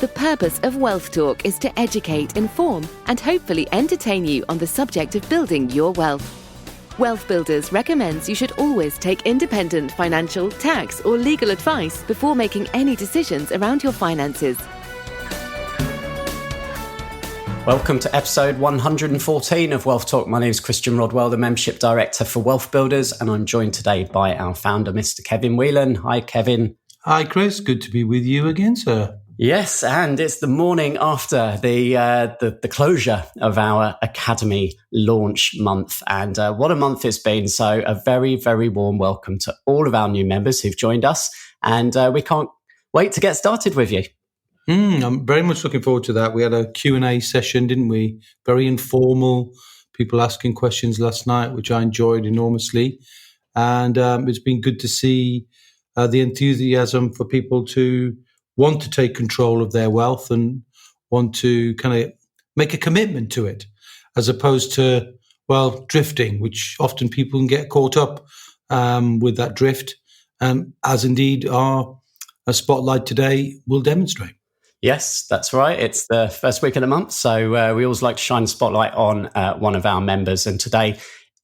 The purpose of Wealth Talk is to educate, inform, and hopefully entertain you on the subject of building your wealth. Wealth Builders recommends you should always take independent financial, tax, or legal advice before making any decisions around your finances. Welcome to episode 114 of Wealth Talk. My name is Christian Rodwell, the Membership Director for Wealth Builders, and I'm joined today by our founder, Mr. Kevin Whelan. Hi, Kevin. Hi, Chris. Good to be with you again, sir. Yes, and it's the morning after the closure of our Academy launch month, and what a month it's been. So a very, very warm welcome to all of our new members who've joined us, and we can't wait to get started with you. I'm very much looking forward to that. We had a Q&A session, didn't we? Very informal, people asking questions last night, which I enjoyed enormously. And it's been good to see the enthusiasm for people to want to take control of their wealth and want to kind of make a commitment to it, as opposed to, drifting, which often people can get caught up with that drift, as indeed our spotlight today will demonstrate. Yes, that's right. It's the first week of the month, so we always like to shine a spotlight on one of our members. And today,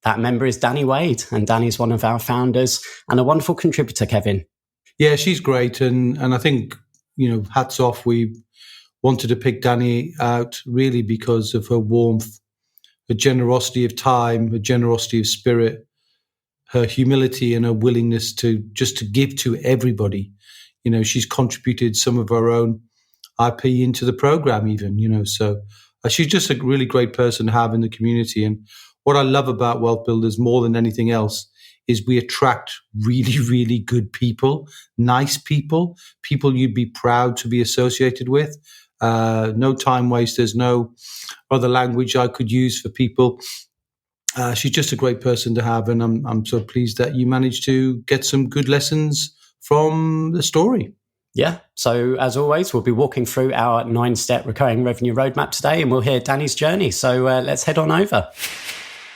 that member is Danni Wade, and Danni's one of our founders and a wonderful contributor, Kevin. Yeah, she's great, and I think, hats off. We wanted to pick Danni out really because of her warmth, her generosity of time, her generosity of spirit, her humility, and her willingness to give to everybody. She's contributed some of her own IP into the program even, so she's just a really great person to have in the community. And what I love about Wealth Builders more than anything else is we attract really, really good people, nice people you'd be proud to be associated with. No time wasters, no other language I could use for people. She's just a great person to have, and I'm so pleased that you managed to get some good lessons from the story. Yeah. So as always, we'll be walking through our 9-step recurring revenue roadmap today, and we'll hear Danni's journey. So let's head on over.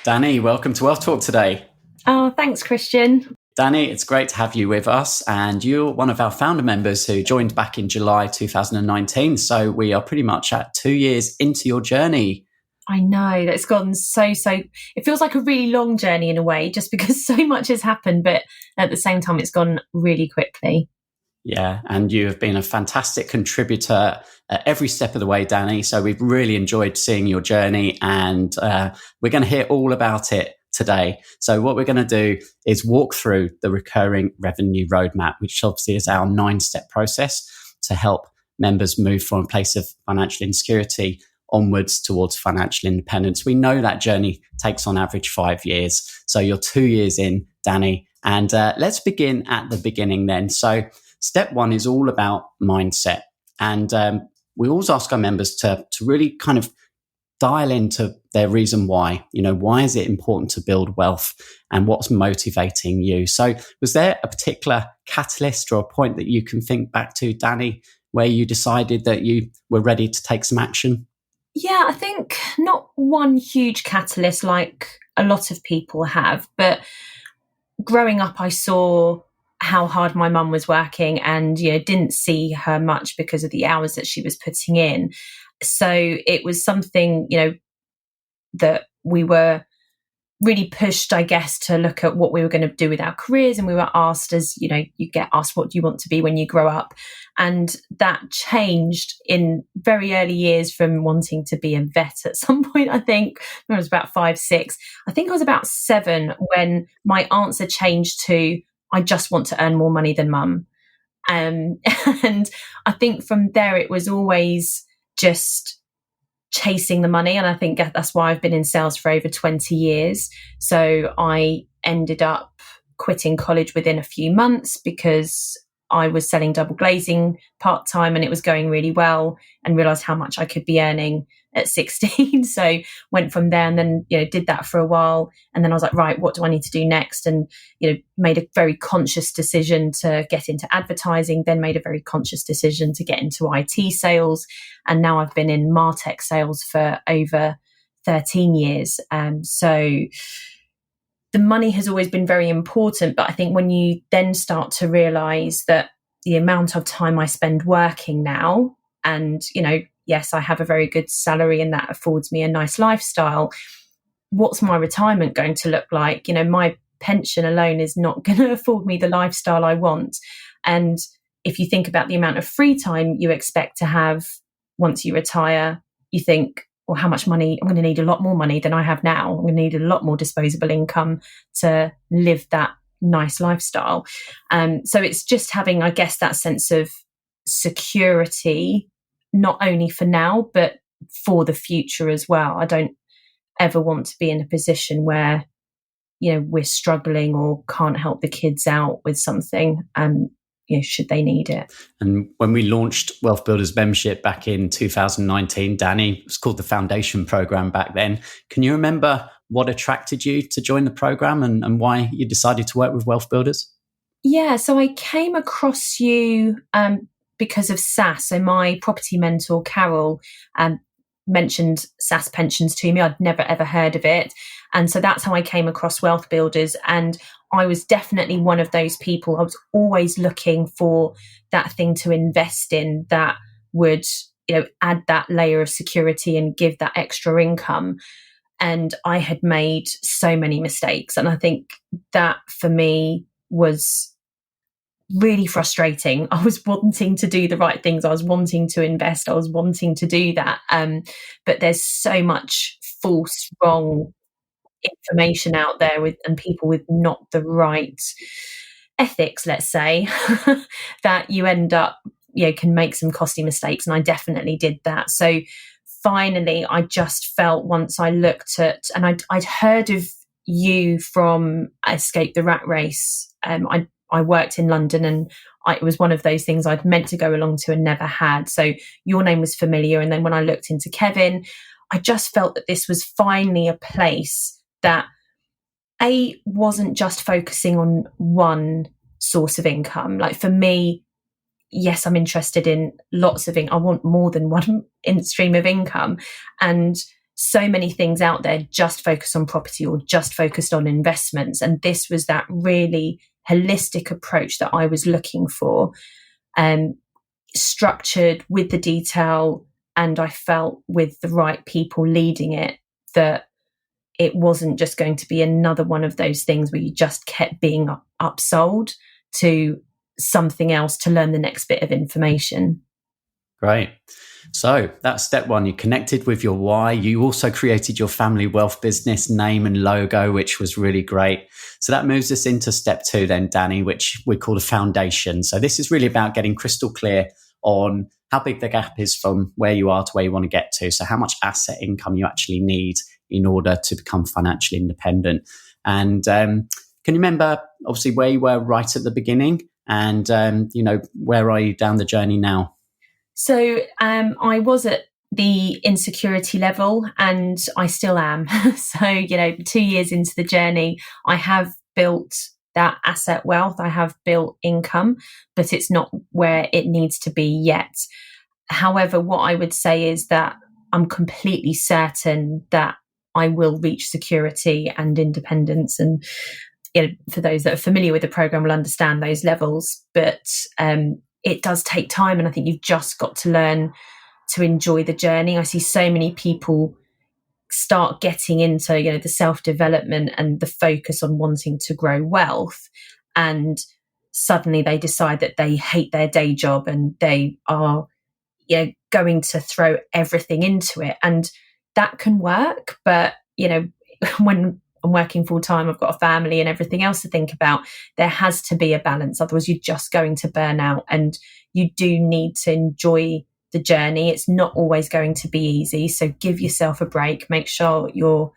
Danni, welcome to Wealth Talk today. Oh, thanks, Christian. Danni, it's great to have you with us. And you're one of our founder members who joined back in July 2019. So we are pretty much at 2 years into your journey. I know that it's gone so, it feels like a really long journey in a way, just because so much has happened. But at the same time, it's gone really quickly. Yeah, and you have been a fantastic contributor every step of the way, Danni. So we've really enjoyed seeing your journey, and we're going to hear all about it today. So what we're going to do is walk through the recurring revenue roadmap, which obviously is our 9-step process to help members move from a place of financial insecurity onwards towards financial independence. We know that journey takes on average 5 years. So you're 2 years in, Danni, and let's begin at the beginning then. So step 1 is all about mindset. And we always ask our members to really kind of dial into their reason why. Why is it important to build wealth, and what's motivating you? So was there a particular catalyst or a point that you can think back to, Danni, where you decided that you were ready to take some action? Yeah, I think not one huge catalyst like a lot of people have, but growing up, I saw how hard my mum was working, and didn't see her much because of the hours that she was putting in. So it was something that we were really pushed, I guess, to look at what we were going to do with our careers. And we were asked, as you get asked, what do you want to be when you grow up? And that changed in very early years from wanting to be a vet at some point. I think when I was about 5, 6, I think I was about 7 when my answer changed to, I just want to earn more money than mum. And I think from there, it was always just chasing the money. And I think that's why I've been in sales for over 20 years. So I ended up quitting college within a few months because I was selling double glazing part-time and it was going really well, and realised how much I could be earning at 16. So went from there and then, did that for a while. And then I was like, right, what do I need to do next? And, made a very conscious decision to get into advertising, then made a very conscious decision to get into IT sales. And now I've been in MarTech sales for over 13 years. So the money has always been very important. But I think when you then start to realise that the amount of time I spend working now And, yes, I have a very good salary and that affords me a nice lifestyle. What's my retirement going to look like? My pension alone is not going to afford me the lifestyle I want. And if you think about the amount of free time you expect to have once you retire, you think, well, how much money? I'm going to need a lot more money than I have now. I'm going to need a lot more disposable income to live that nice lifestyle. So it's just having, I guess, that sense of security, not only for now, but for the future as well. I don't ever want to be in a position where, we're struggling or can't help the kids out with something, should they need it. And when we launched Wealth Builders membership back in 2019, Danni, it was called the Foundation Program back then. Can you remember what attracted you to join the program and why you decided to work with Wealth Builders? Yeah, so I came across you because of SSAS. So my property mentor, Carol, mentioned SSAS pensions to me. I'd never, ever heard of it. And so that's how I came across Wealth Builders. And I was definitely one of those people. I was always looking for that thing to invest in that would, add that layer of security and give that extra income. And I had made so many mistakes. And I think that for me was really frustrating. I was wanting to do the right things. I was wanting to invest. I was wanting to do that. But there's so much false, wrong information out there and people with not the right ethics, let's say, that you end up, can make some costly mistakes. And I definitely did that. So finally, I just felt once I looked at, and I'd heard of you from Escape the Rat Race. I worked in London and it was one of those things I'd meant to go along to and never had. So your name was familiar. And then when I looked into Kevin, I just felt that this was finally a place that wasn't just focusing on one source of income. Like for me, yes, I'm interested in lots of I want more than one stream of income. And so many things out there just focus on property or just focused on investments. And this was that really holistic approach that I was looking for, structured with the detail. And I felt with the right people leading it, that it wasn't just going to be another one of those things where you just kept being upsold to something else to learn the next bit of information. Great. So that's step one. You connected with your why. You also created your family wealth business name and logo, which was really great. So that moves us into step two then, Danni, which we call the foundation. So this is really about getting crystal clear on how big the gap is from where you are to where you want to get to. So how much asset income you actually need in order to become financially independent. And can you remember, obviously, where you were right at the beginning and, where are you down the journey now? So I was at the insecurity level and I still am. So, 2 years into the journey, I have built that asset wealth. I have built income, but it's not where it needs to be yet. However, what I would say is that I'm completely certain that I will reach security and independence. And for those that are familiar with the program will understand those levels. But it does take time. And I think you've just got to learn to enjoy the journey. I see so many people start getting into, the self-development and the focus on wanting to grow wealth. And suddenly they decide that they hate their day job and they are going to throw everything into it. And that can work. But, when I'm working full time, I've got a family and everything else to think about. There has to be a balance. Otherwise, you're just going to burn out, and you do need to enjoy the journey. It's not always going to be easy. So give yourself a break. Make sure you're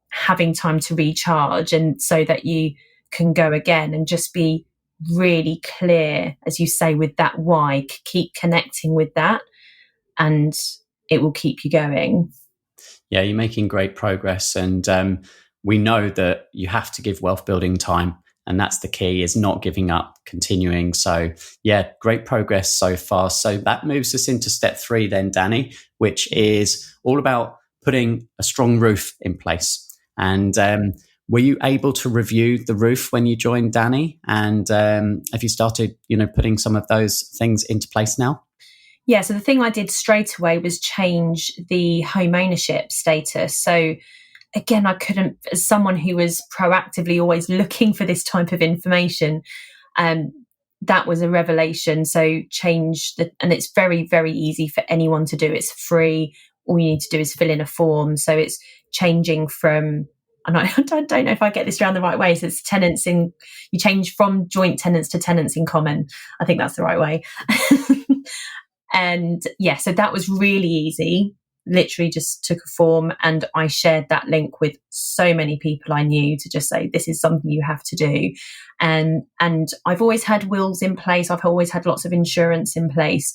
having time to recharge, and so that you can go again, and just be really clear, as you say, with that why. Keep connecting with that, and it will keep you going. Yeah, you're making great progress. And we know that you have to give wealth building time. And that's the key, is not giving up, continuing. So yeah, great progress so far. So that moves us into step three then, Danni, which is all about putting a strong roof in place. And were you able to review the roof when you joined Danni? And have you started, putting some of those things into place now? Yeah, so the thing I did straight away was change the home ownership status. So again, I couldn't, as someone who was proactively always looking for this type of information, that was a revelation. So and it's very, very easy for anyone to do. It's free. All you need to do is fill in a form. So it's changing from, and I don't know if I get this around the right way. So it's you change from joint tenants to tenants in common. I think that's the right way. And yeah, so that was really easy. Literally just took a form and I shared that link with so many people I knew to just say, this is something you have to do. And I've always had wills in place. I've always had lots of insurance in place.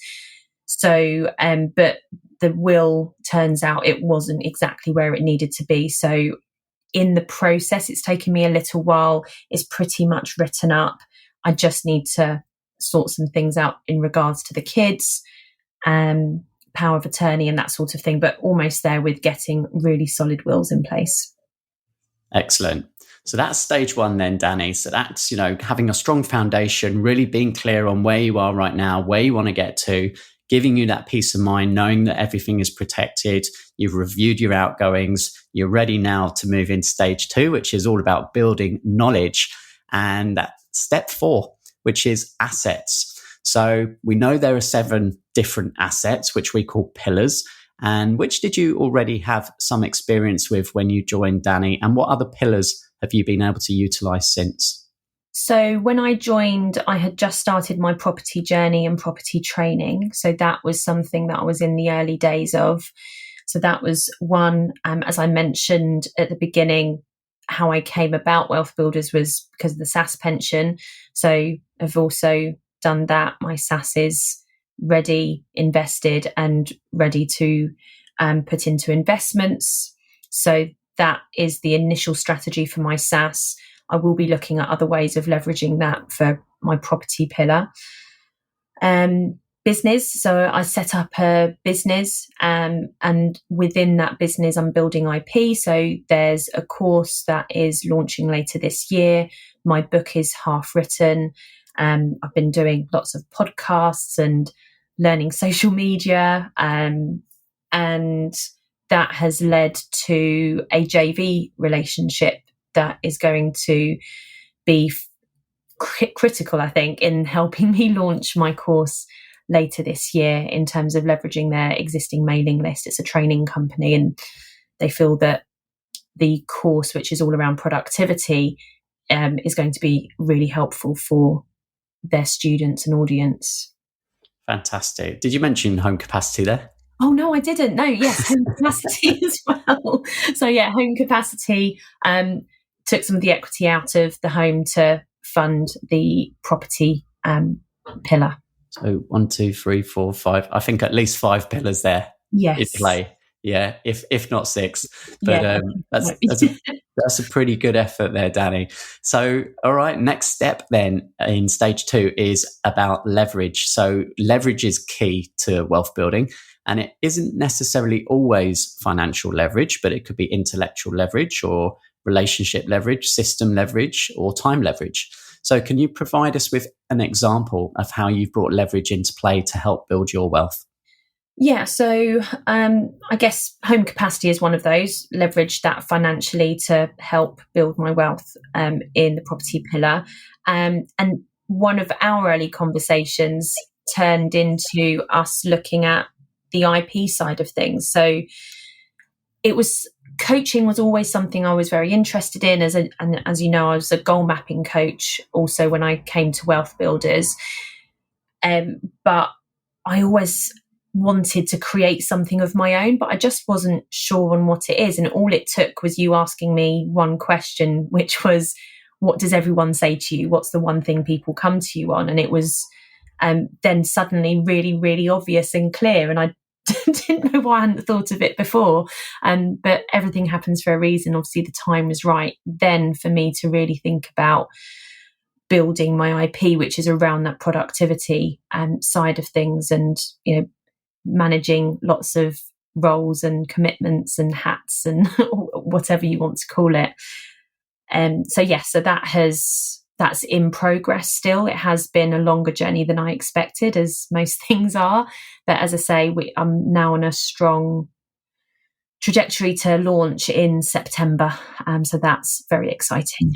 So, but the will, turns out it wasn't exactly where it needed to be. So in the process, it's taken me a little while. It's pretty much written up. I just need to sort some things out in regards to the kids, power of attorney and that sort of thing, but almost there with getting really solid wills in place. Excellent. So that's stage one then, Danni. So that's, having a strong foundation, really being clear on where you are right now, where you want to get to, giving you that peace of mind, knowing that everything is protected. You've reviewed your outgoings. You're ready now to move into stage two, which is all about building knowledge. And step 4, which is assets. So we know there are 7 different assets, which we call pillars. And which did you already have some experience with when you joined Danni? And what other pillars have you been able to utilize since? So when I joined, I had just started my property journey and property training. So that was something that I was in the early days of. So that was one, as I mentioned at the beginning, how I came about Wealth Builders was because of the SSAS pension. So I've also done that. My SSAS is ready, invested and ready to put into investments. So that is the initial strategy for my SSAS. I will be looking at other ways of leveraging that for my property pillar. Business. So I set up a business and within that business, I'm building IP. So there's a course that is launching later this year. My book is half written. I've been doing lots of podcasts and learning social media. And that has led to a JV relationship that is going to be critical, I think, in helping me launch my course later this year in terms of leveraging their existing mailing list. It's a training company and they feel that the course, which is all around productivity, is going to be really helpful for their students and audience. Fantastic. Did you mention home capacity there? Oh, no, I didn't. No, yes, home capacity as well. So yeah, home capacity, took some of the equity out of the home to fund the property pillar. So 1, 2, 3, 4, 5. I think at least 5 pillars there. Yes. In play. Yeah, if not 6. But yeah, that's a pretty good effort there, Danni. So, all right, next step then in stage 2 is about leverage. So leverage is key to wealth building. And it isn't necessarily always financial leverage, but it could be intellectual leverage or relationship leverage, system leverage, or time leverage. So can you provide us with an example of how you've brought leverage into play to help build your wealth? Yeah, so I guess home capacity is one of those, leverage that financially to help build my wealth in the property pillar. And one of our early conversations turned into us looking at the IP side of things. So coaching was always something I was very interested in. And as you know, I was a goal mapping coach also when I came to Wealth Builders. But I always wanted to create something of my own, but I just wasn't sure on what it is. And all it took was you asking me one question, which was, what does everyone say to you? What's the one thing people come to you on? And it was then suddenly really, really obvious and clear. And I didn't know why I hadn't thought of it before. But everything happens for a reason. Obviously, the time was right then for me to really think about building my IP, which is around that productivity side of things, and managing lots of roles and commitments and hats and whatever you want to call it. So that has that's in progress still. It has been a longer journey than I expected, as most things are. But as I say, I'm now on a strong trajectory to launch in September. So that's very exciting.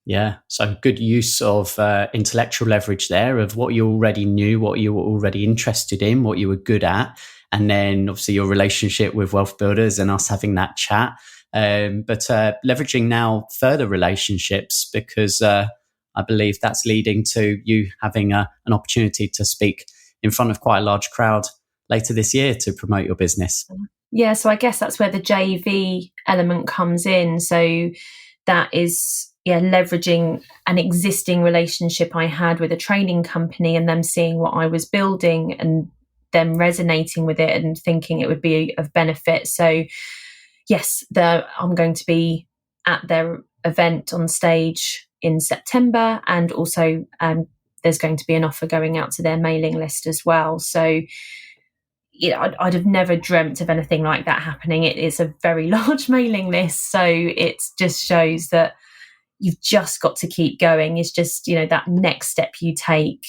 Yeah, so good use of intellectual leverage there of what you already knew, what you were already interested in, what you were good at, and then obviously your relationship with Wealth Builders and us having that chat. But leveraging now further relationships, because I believe that's leading to you having an opportunity to speak in front of quite a large crowd later this year to promote your business. Yeah, so I guess that's where the JV element comes in. So that is leveraging an existing relationship I had with a training company and them seeing what I was building and them resonating with it and thinking it would be of benefit. So yes, I'm going to be at their event on stage in September, and also there's going to be an offer going out to their mailing list as well. So I'd have never dreamt of anything like that happening. It is a very large mailing list, so it just shows that you've just got to keep going. It's just, that next step you take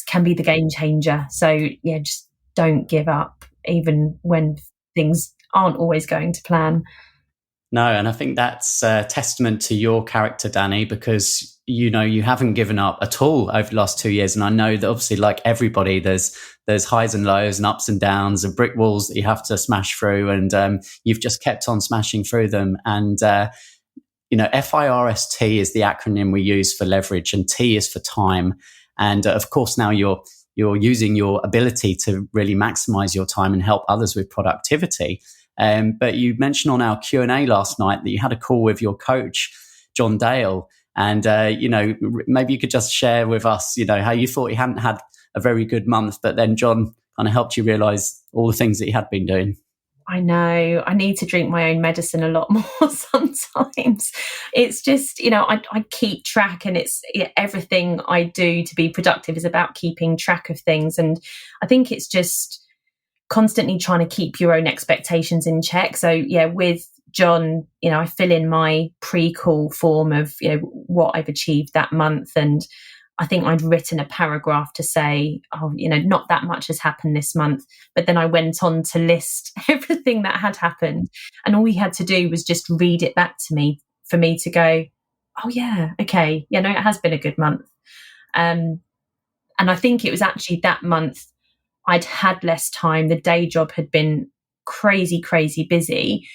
can be the game changer. So just don't give up, even when things aren't always going to plan. No, and I think that's a testament to your character, Danni, because you haven't given up at all over the last 2 years. And I know that obviously, like everybody, there's highs and lows and ups and downs and brick walls that you have to smash through, and you've just kept on smashing through them. And FIRST is the acronym we use for leverage, and T is for time. And of course, now you're using your ability to really maximize your time and help others with productivity. But you mentioned on our Q&A last night that you had a call with your coach, John Dale. And, maybe you could just share with us, how you thought you hadn't had a very good month, but then John kind of helped you realize all the things that you had been doing. I know. I need to drink my own medicine a lot more sometimes. It's just, I keep track, and it's everything I do to be productive is about keeping track of things. And I think it's just constantly trying to keep your own expectations in check. So with John, I fill in my pre-call form of, what I've achieved that month. And I think I'd written a paragraph to say, not that much has happened this month. But then I went on to list everything that had happened. And all he had to do was just read it back to me for me to go, oh, yeah, okay. It has been a good month. And I think it was actually that month I'd had less time. The day job had been crazy, crazy busy.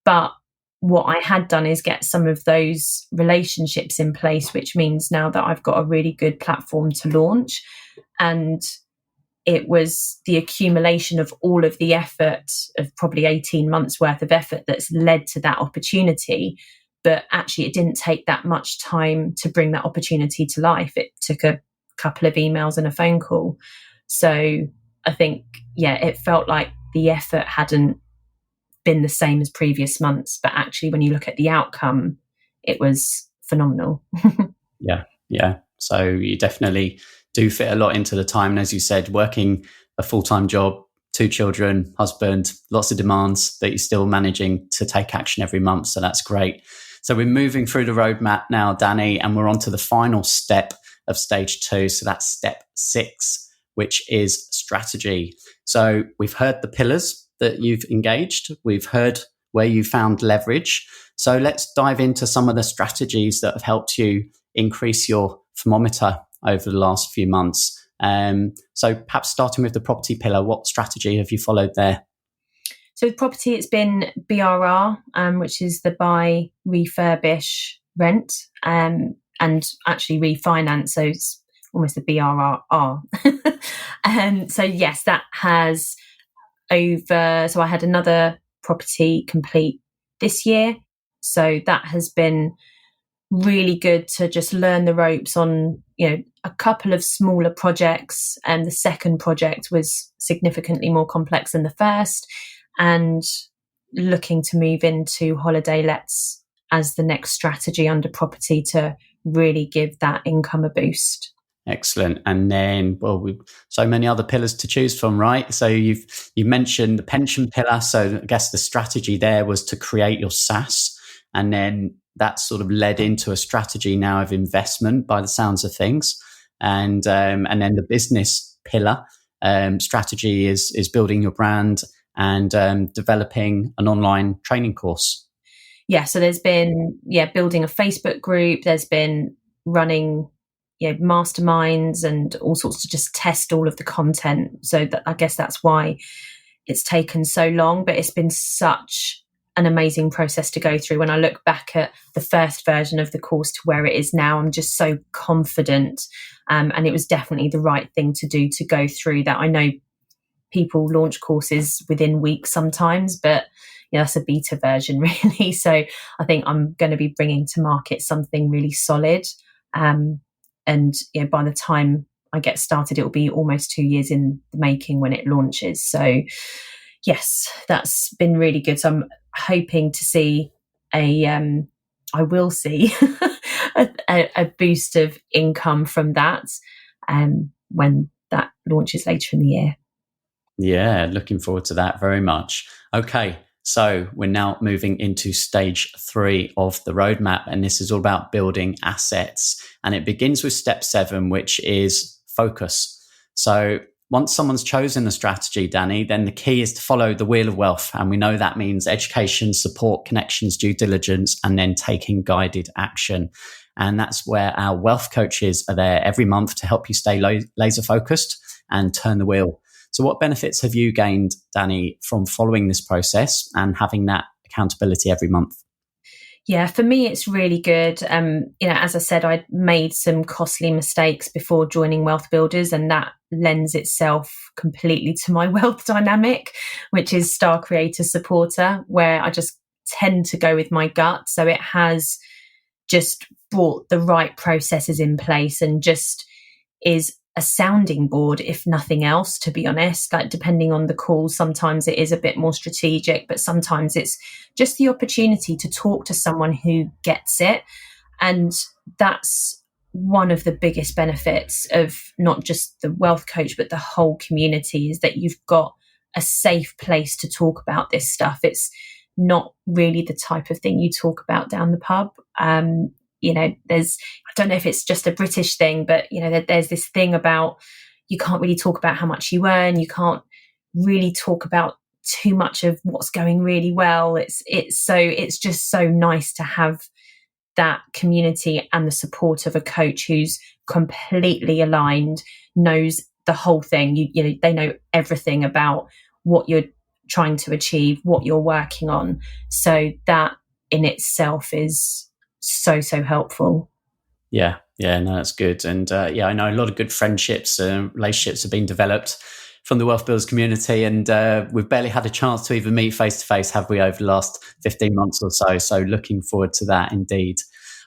But what I had done is get some of those relationships in place, which means now that I've got a really good platform to launch. And it was the accumulation of all of the effort of probably 18 months worth of effort that's led to that opportunity. But actually, it didn't take that much time to bring that opportunity to life. It took a couple of emails and a phone call. So I think, it felt like the effort hadn't been the same as previous months, but actually when you look at the outcome, it was phenomenal. Yeah. So you definitely do fit a lot into the time. And as you said, working a full-time job, 2 children, husband, lots of demands, but you're still managing to take action every month. So that's great. So we're moving through the roadmap now, Danni, and we're on to the final step of stage 2. So that's step 6, which is strategy. So we've heard the pillars that you've engaged. We've heard where you found leverage. So let's dive into some of the strategies that have helped you increase your thermometer over the last few months. So perhaps starting with the property pillar, what strategy have you followed there? So with property, it's been BRR, which is the buy, refurbish, rent, and actually refinance. So it's almost the BRR. So yes, that has so I had another property complete this year. So that has been really good to just learn the ropes on, a couple of smaller projects. And the second project was significantly more complex than the first, and looking to move into holiday lets as the next strategy under property to really give that income a boost. Excellent. And then, we've so many other pillars to choose from, right? So you mentioned the pension pillar. So I guess the strategy there was to create your SSAS. And then that's sort of led into a strategy now of investment by the sounds of things. And then the business pillar strategy is building your brand and developing an online training course. Yeah, so there's been building a Facebook group. There's been running masterminds and all sorts to just test all of the content. So I guess that's why it's taken so long. But it's been such an amazing process to go through. When I look back at the first version of the course to where it is now, I'm just so confident. And it was definitely the right thing to do to go through that. I know people launch courses within weeks sometimes, but that's a beta version really. So I think I'm going to be bringing to market something really solid. And by the time I get started, it will be almost 2 years in the making when it launches. So yes, that's been really good. So I'm hoping to see a boost of income from that when that launches later in the year. Yeah, looking forward to that very much. Okay, so we're now moving into stage 3 of the roadmap, and this is all about building assets. And it begins with step 7, which is focus. So once someone's chosen the strategy, Danni, then the key is to follow the wheel of wealth. And we know that means education, support, connections, due diligence, and then taking guided action. And that's where our wealth coaches are there every month to help you stay laser focused and turn the wheel. So what benefits have you gained, Danni, from following this process and having that accountability every month? Yeah, for me, it's really good. As I said, I made some costly mistakes before joining WealthBuilders, and that lends itself completely to my wealth dynamic, which is star creator supporter, where I just tend to go with my gut. So it has just brought the right processes in place and just is a sounding board, if nothing else, to be honest. Like, depending on the call, sometimes it is a bit more strategic, but sometimes it's just the opportunity to talk to someone who gets it. And that's one of the biggest benefits of not just the wealth coach, but the whole community, is that you've got a safe place to talk about this stuff. It's not really the type of thing you talk about down the pub. I don't know if it's just a British thing, but there's this thing about you can't really talk about how much you earn. You can't really talk about too much of what's going really well. It's just so nice to have that community and the support of a coach who's completely aligned, knows the whole thing. They know everything about what you're trying to achieve, what you're working on. So that in itself is so helpful. Yeah, no, that's good. And I know a lot of good friendships and relationships have been developed from the Wealth Builders community, and we've barely had a chance to even meet face to face, have we, over the last 15 months or so? So looking forward to that indeed.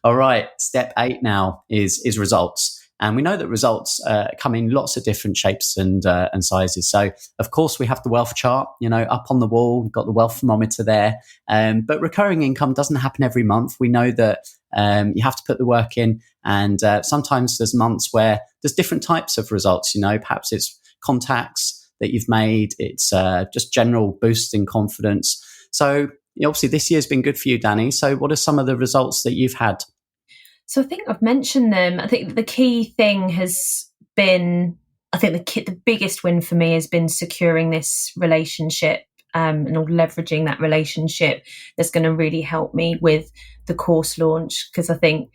All right, step 8 now is results. And we know that results come in lots of different shapes and sizes. So, of course, we have the wealth chart, up on the wall. We've got the wealth thermometer there. But recurring income doesn't happen every month. We know that you have to put the work in. And sometimes there's months where there's different types of results. Perhaps it's contacts that you've made. It's just general boost in confidence. So, obviously, this year's been good for you, Danni. So what are some of the results that you've had? So I think I've mentioned them. I think the key thing has been, the biggest win for me has been securing this relationship and leveraging that relationship that's going to really help me with the course launch. Because I think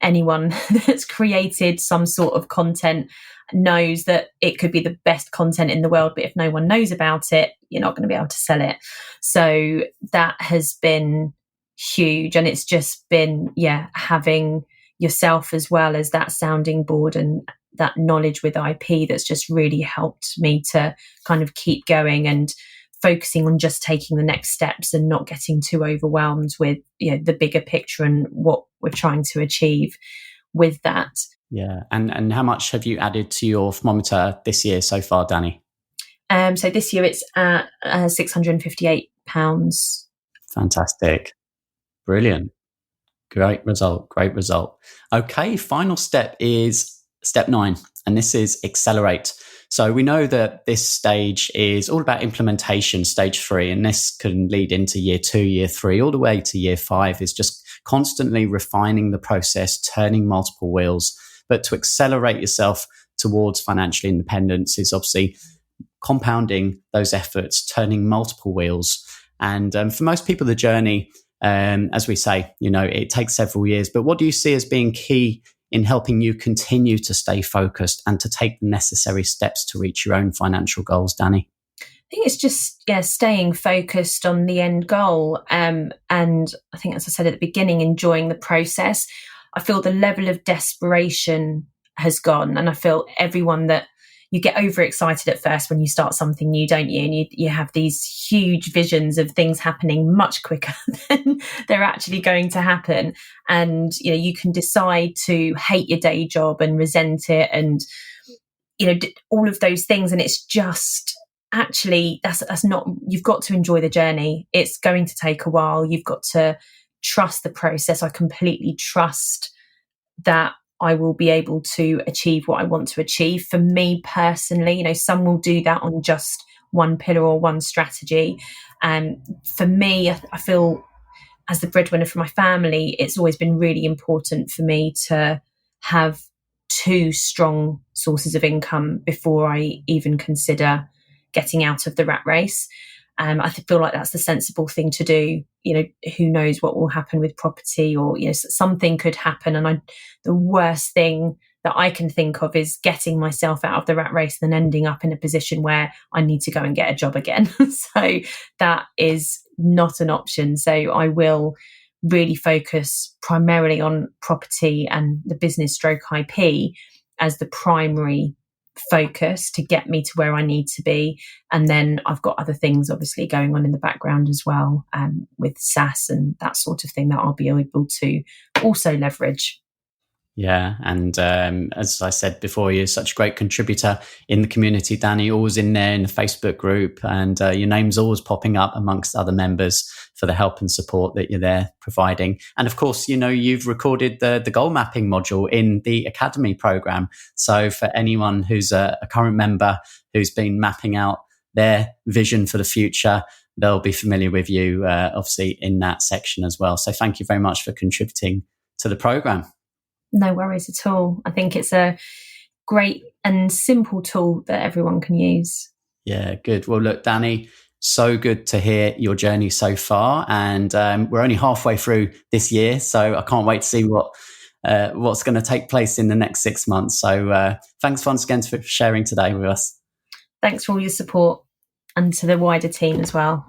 anyone that's created some sort of content knows that it could be the best content in the world, but if no one knows about it, you're not going to be able to sell it. So that has been huge. And it's just been, having yourself as well as that sounding board and that knowledge with IP that's just really helped me to kind of keep going and focusing on just taking the next steps and not getting too overwhelmed with the bigger picture and what we're trying to achieve with that. Yeah. And how much have you added to your thermometer this year so far, Danni? So this year it's at £658. Fantastic. Brilliant. Great result. Okay, final step is step 9, and this is accelerate. So we know that this stage is all about implementation, stage 3, and this can lead into year 2, year 3, all the way to year 5 is just constantly refining the process, turning multiple wheels. But to accelerate yourself towards financial independence is obviously compounding those efforts, turning multiple wheels. And for most people, the journey, as we say, it takes several years. But what do you see as being key in helping you continue to stay focused and to take the necessary steps to reach your own financial goals, Danni? I think it's just staying focused on the end goal. And I think, as I said at the beginning, enjoying the process. I feel the level of desperation has gone, and I feel everyone that you get overexcited at first when you start something new, don't you? And you have these huge visions of things happening much quicker than they're actually going to happen. And, you can decide to hate your day job and resent it and, all of those things. And it's just, actually, that's not, you've got to enjoy the journey. It's going to take a while. You've got to trust the process. I completely trust that I will be able to achieve what I want to achieve. For me personally, some will do that on just one pillar or one strategy. For me, I feel as the breadwinner for my family, it's always been really important for me to have two strong sources of income before I even consider getting out of the rat race. I feel like that's the sensible thing to do. Who knows what will happen with property, or something could happen. And the worst thing that I can think of is getting myself out of the rat race and then ending up in a position where I need to go and get a job again. So that is not an option. So I will really focus primarily on property and the business stroke IP as the primary focus to get me to where I need to be. And then I've got other things obviously going on in the background as well, with SSAS and that sort of thing that I'll be able to also leverage. Yeah, and as I said before, you're such a great contributor in the community, Danni, always in there in the Facebook group, and your name's always popping up amongst other members for the help and support that you're there providing. And of course, you've recorded the goal mapping module in the Academy program. So for anyone who's a current member who's been mapping out their vision for the future, they'll be familiar with you, obviously, in that section as well. So thank you very much for contributing to the program. No worries at all. I think it's a great and simple tool that everyone can use. Yeah, good. Well, look, Danni, so good to hear your journey so far. And we're only halfway through this year, so I can't wait to see what's going to take place in the next 6 months. So thanks once again for sharing today with us. Thanks for all your support, and to the wider team as well.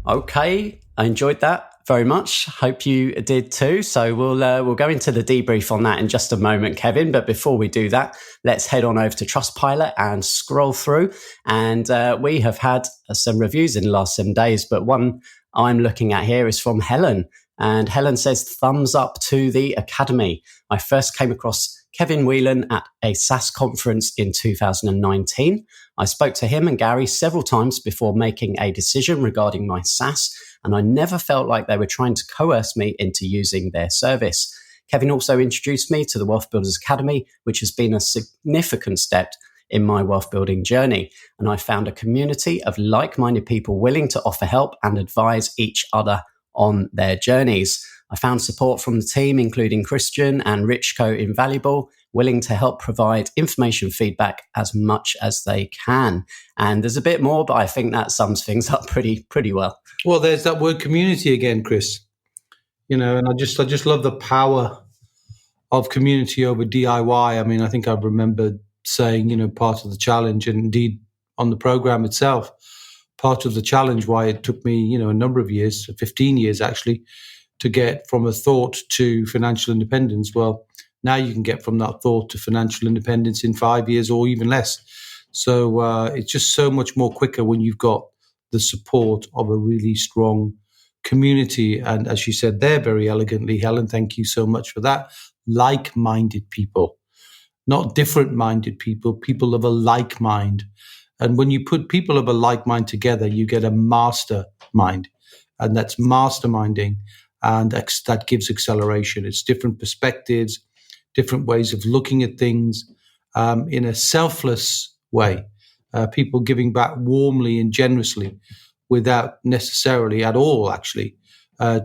Okay, I enjoyed that very much. Hope you did too. So we'll go into the debrief on that in just a moment, Kevin. But before we do that, let's head on over to Trustpilot and scroll through. And we have had some reviews in the last 7 days, but one I'm looking at here is from Helen. And Helen says, thumbs up to the Academy. I first came across Kevin Whelan at a SSAS conference in 2019. I spoke to him and Gary several times before making a decision regarding my SSAS, and I never felt like they were trying to coerce me into using their service. Kevin also introduced me to the WealthBuilders Academy, which has been a significant step in my wealth building journey. And I found a community of like-minded people willing to offer help and advise each other on their journeys. I found support from the team, including Christian and Richco, invaluable, willing to help provide information feedback as much as they can. And there's a bit more, but I think that sums things up pretty well. Well, there's that word community again, Chris. And I just love the power of community over DIY. I mean, I think I remember saying, part of the challenge, and indeed on the program itself, part of the challenge why it took me, a number of years, 15 years actually, to get from a thought to financial independence. Well, now you can get from that thought to financial independence in 5 years or even less. So it's just so much more quicker when you've got the support of a really strong community. And as you said there very elegantly, Helen, thank you so much for that. Like-minded people, not different-minded people, people of a like mind. And when you put people of a like mind together, you get a mastermind. And that's masterminding. And that gives acceleration. It's different perspectives, different ways of looking at things in a selfless way. People giving back warmly and generously without necessarily at all, actually,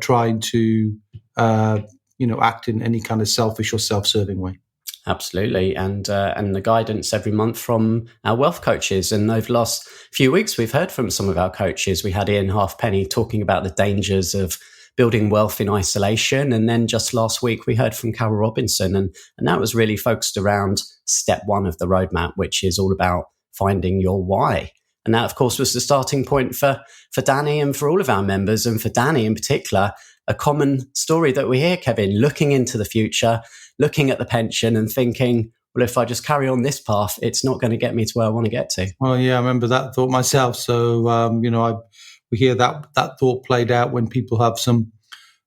trying to act in any kind of selfish or self-serving way. Absolutely, and the guidance every month from our wealth coaches. And over the last few weeks, we've heard from some of our coaches. We had Ian Halfpenny talking about the dangers of building wealth in isolation, and then just last week we heard from Carol Robinson, and that was really focused around step one of the roadmap, which is all about finding your why. And that, of course, was the starting point for Danni and for all of our members, and for Danni in particular, a common story that we hear, Kevin, looking into the future, looking at the pension and thinking, well, if I just carry on this path, it's not going to get me to where I want to get to. Well, yeah, I remember that thought myself. So, we hear that thought played out when people have some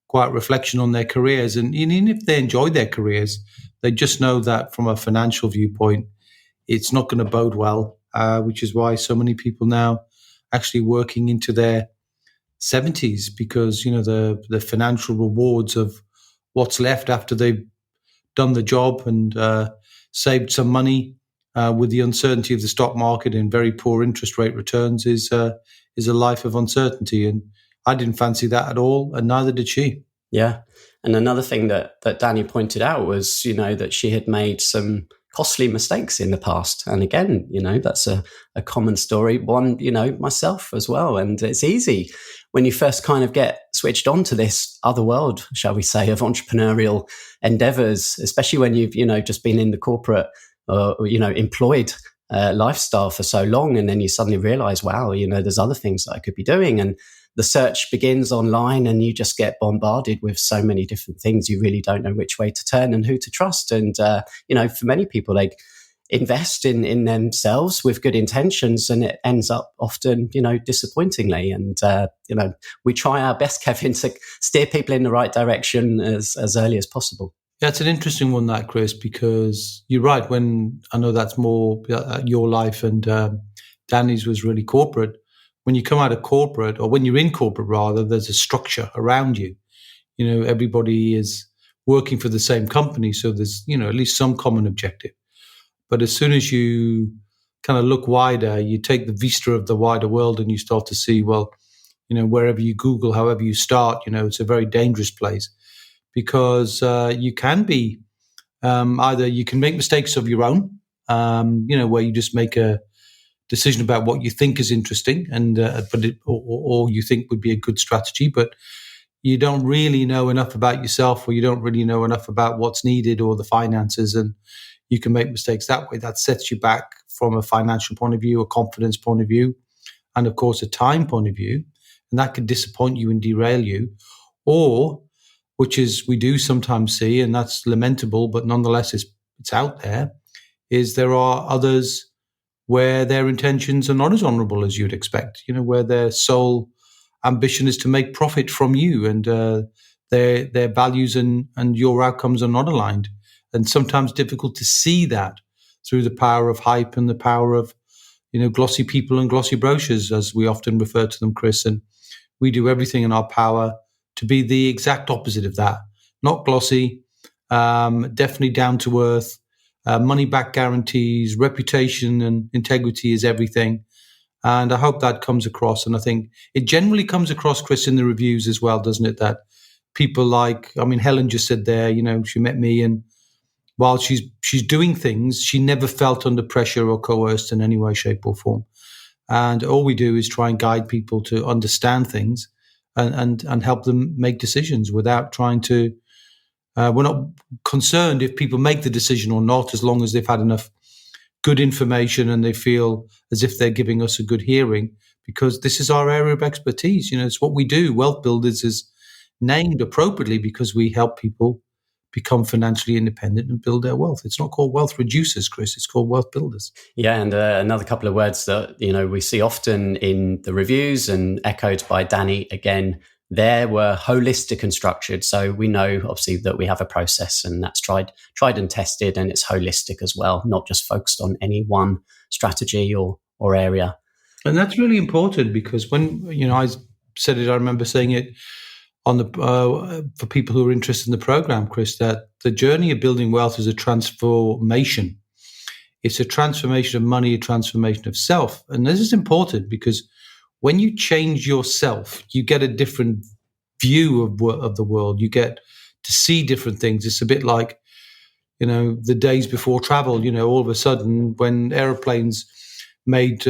quiet reflection on their careers. And even if they enjoy their careers, they just know that from a financial viewpoint, it's not going to bode well, which is why so many people now actually working into their 70s, because, the financial rewards of what's left after they've done the job and saved some money with the uncertainty of the stock market and very poor interest rate returns is a life of uncertainty. And I didn't fancy that at all, and neither did she. Yeah. And another thing that Danni pointed out was, that she had made some costly mistakes in the past. And again, that's a common story. One, myself as well. And it's easy when you first kind of get switched on to this other world, shall we say, of entrepreneurial endeavors, especially when you've, just been in the corporate employed lifestyle for so long. And then you suddenly realize, wow, there's other things that I could be doing. And the search begins online and you just get bombarded with so many different things. You really don't know which way to turn and who to trust. And, for many people, they invest in themselves with good intentions, and it ends up often, disappointingly. And, we try our best, Kevin, to steer people in the right direction as early as possible. Yeah, it's an interesting one, that, Chris, because you're right. When I know that's more your life, and Danni's was really corporate. When you come out of corporate, or when you're in corporate rather, there's a structure around you. Everybody is working for the same company, so there's at least some common objective. But as soon as you kind of look wider, you take the vista of the wider world, and you start to see, well, wherever you Google, however you start, it's a very dangerous place, because you can be either you can make mistakes of your own, where you just make a decision about what you think is interesting, and or you think would be a good strategy, but you don't really know enough about yourself, or you don't really know enough about what's needed or the finances, and you can make mistakes that way. That sets you back from a financial point of view, a confidence point of view, and of course a time point of view, and that could disappoint you and derail you. Or, which is we do sometimes see, and that's lamentable, but nonetheless it's out there, is there are others where their intentions are not as honourable as you'd expect, where their sole ambition is to make profit from you, and their values and your outcomes are not aligned. And sometimes difficult to see that through the power of hype and the power of, glossy people and glossy brochures, as we often refer to them, Chris. And we do everything in our power to be the exact opposite of that. Not glossy, definitely down to earth. Money back guarantees, reputation and integrity is everything. And I hope that comes across. And I think it generally comes across, Chris, in the reviews as well, doesn't it? That people Helen just said there, she met me, and while she's doing things, she never felt under pressure or coerced in any way, shape or form. And all we do is try and guide people to understand things and help them make decisions without trying to. We're not concerned if people make the decision or not, as long as they've had enough good information and they feel as if they're giving us a good hearing, because this is our area of expertise. It's what we do. Wealth Builders is named appropriately because we help people become financially independent and build their wealth. It's not called Wealth Reducers, Chris. It's called Wealth Builders. Yeah, and another couple of words that we see often in the reviews and echoed by Danni again. There were holistic and structured. So we know obviously that we have a process, and that's tried and tested, and it's holistic as well, not just focused on any one strategy or area. And that's really important, because when, I said it, I remember saying it on the for people who are interested in the program, Chris, that the journey of building wealth is a transformation. It's a transformation of money, a transformation of self. And this is important because when you change yourself, you get a different view of the world. You get to see different things. It's a bit like, the days before travel. All of a sudden, when aeroplanes made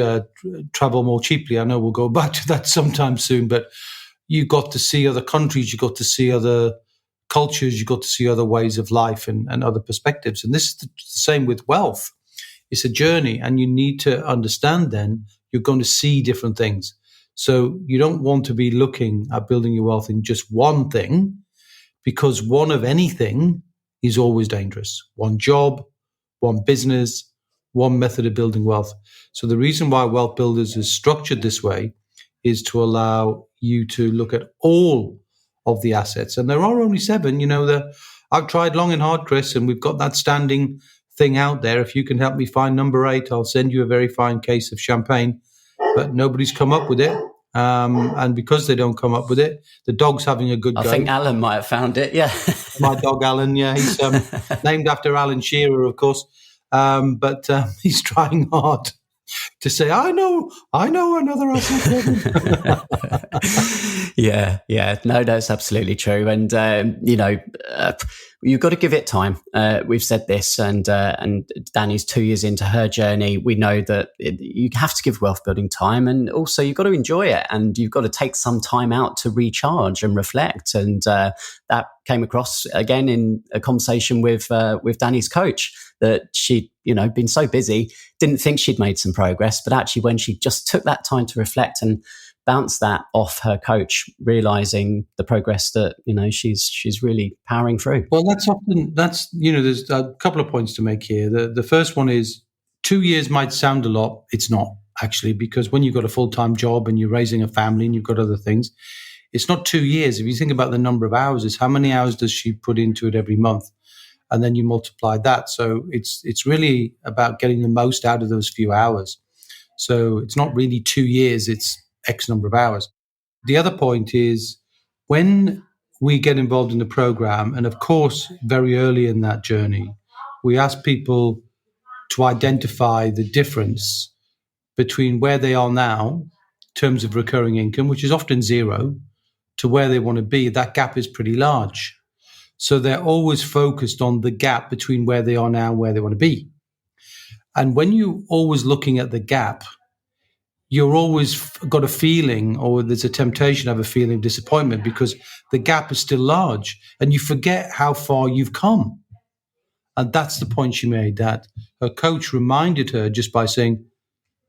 travel more cheaply, I know we'll go back to that sometime soon, but you got to see other countries, you got to see other cultures, you got to see other ways of life and other perspectives. And this is the same with wealth. It's a journey, and you need to understand then you're going to see different things. So you don't want to be looking at building your wealth in just one thing, because one of anything is always dangerous. One job, one business, one method of building wealth. So the reason why Wealth Builders is structured this way is to allow you to look at all of the assets. And there are only 7. I've tried long and hard, Chris, and we've got that standing thing out there. If you can help me find number 8, I'll send you a very fine case of champagne. But nobody's come up with it. And because they don't come up with it, the dog's having a good go. I think Alan might have found it, yeah. My dog, Alan, yeah. He's named after Alan Shearer, of course. But he's trying hard to say, I know another asset. Yeah. No, that's absolutely true. And, you've got to give it time. We've said this, and Danni's 2 years into her journey. We know that you have to give wealth building time, and also you've got to enjoy it, and you've got to take some time out to recharge and reflect. And that came across again in a conversation with Danni's coach, that she'd been so busy, didn't think she'd made some progress, but actually when she just took that time to reflect and bounce that off her coach, realizing the progress that she's really powering through. Well, there's a couple of points to make here. The first one is 2 years might sound a lot. It's not actually, because when you've got a full-time job and you're raising a family and you've got other things, it's not 2 years. If you think about the number of hours, it's how many hours does she put into it every month, and then you multiply that. So it's really about getting the most out of those few hours. So it's not really 2 years. It's X number of hours. The other point is, when we get involved in the program, and of course, very early in that journey, we ask people to identify the difference between where they are now in terms of recurring income, which is often 0, to where they want to be. That gap is pretty large. So they're always focused on the gap between where they are now and where they want to be. And when you're always looking at the gap, you're always got a feeling, or there's a temptation to have a feeling of disappointment, because the gap is still large and you forget how far you've come. And that's the point she made, that her coach reminded her just by saying,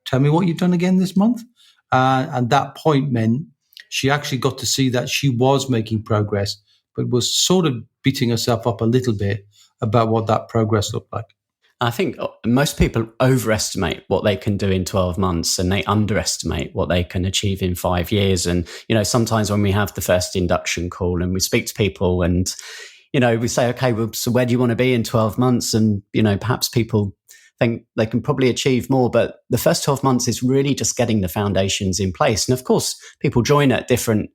tell me what you've done again this month. And that point meant she actually got to see that she was making progress, but was sort of beating herself up a little bit about what that progress looked like. I think most people overestimate what they can do in 12 months, and they underestimate what they can achieve in 5 years. And, sometimes when we have the first induction call and we speak to people and, we say, okay, well, so where do you want to be in 12 months? And, perhaps people think they can probably achieve more, but the first 12 months is really just getting the foundations in place. And of course, people join at different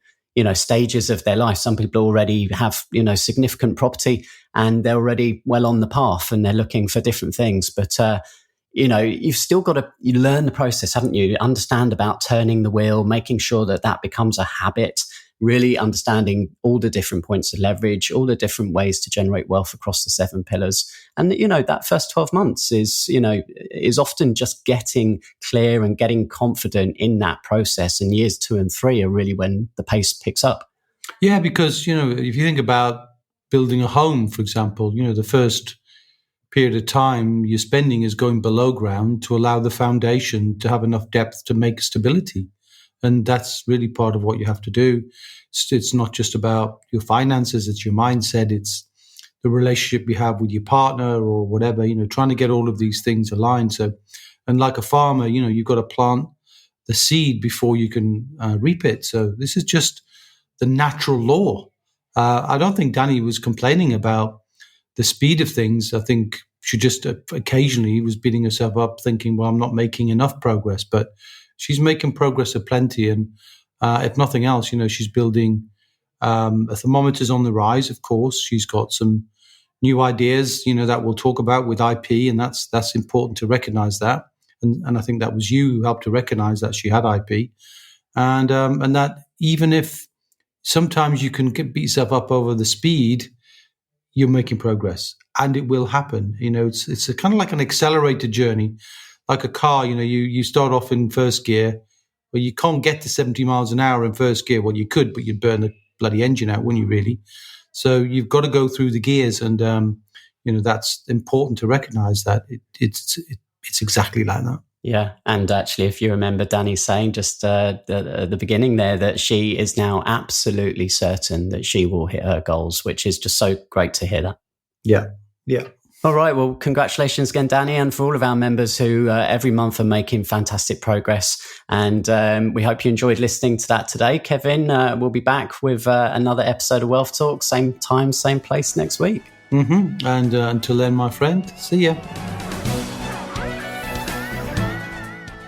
stages of their life. Some people already have, significant property and they're already well on the path and they're looking for different things. But, you've still got to learn the process, haven't you? Understand about turning the wheel, making sure that becomes a habit, really understanding all the different points of leverage, all the different ways to generate wealth across the 7 pillars. And, that first 12 months is often just getting clear and getting confident in that process. And years 2 and 3 are really when the pace picks up. Yeah, because, if you think about building a home, for example, the first period of time you're spending is going below ground to allow the foundation to have enough depth to make stability. And that's really part of what you have to do. It's not just about your finances, it's your mindset, it's the relationship you have with your partner or whatever, trying to get all of these things aligned. So, and like a farmer, you've got to plant the seed before you can reap it. So this is just the natural law. I don't think Danni was complaining about the speed of things. I think she just occasionally was beating herself up thinking, well, I'm not making enough progress, but she's making progress aplenty. And if nothing else, she's building a thermometer's on the rise, of course. She's got some new ideas, that we'll talk about with IP, and that's important to recognize that. And I think that was you who helped to recognize that she had IP. And that even if sometimes you can beat yourself up over the speed. You're making progress, and it will happen. It's a kind of like an accelerated journey, like a car. You start off in first gear, but you can't get to 70 miles an hour in first gear. Well, you could, but you'd burn the bloody engine out, wouldn't you, really? So you've got to go through the gears, and that's important to recognize that it's exactly like that. Yeah, and actually, if you remember Danny saying just at the beginning there that she is now absolutely certain that she will hit her goals, which is just so great to hear that. Yeah. All right, well, congratulations again, Danny, and for all of our members who every month are making fantastic progress. And we hope you enjoyed listening to that today. Kevin, we'll be back with another episode of Wealth Talk, same time, same place next week. Mm-hmm. And until then, my friend, see ya.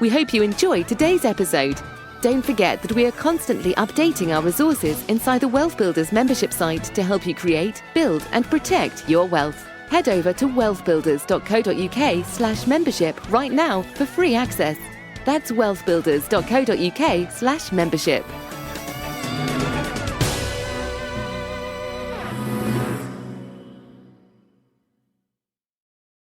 We hope you enjoyed today's episode. Don't forget that we are constantly updating our resources inside the Wealth Builders membership site to help you create, build, and protect your wealth. Head over to wealthbuilders.co.uk/membership right now for free access. That's wealthbuilders.co.uk/membership.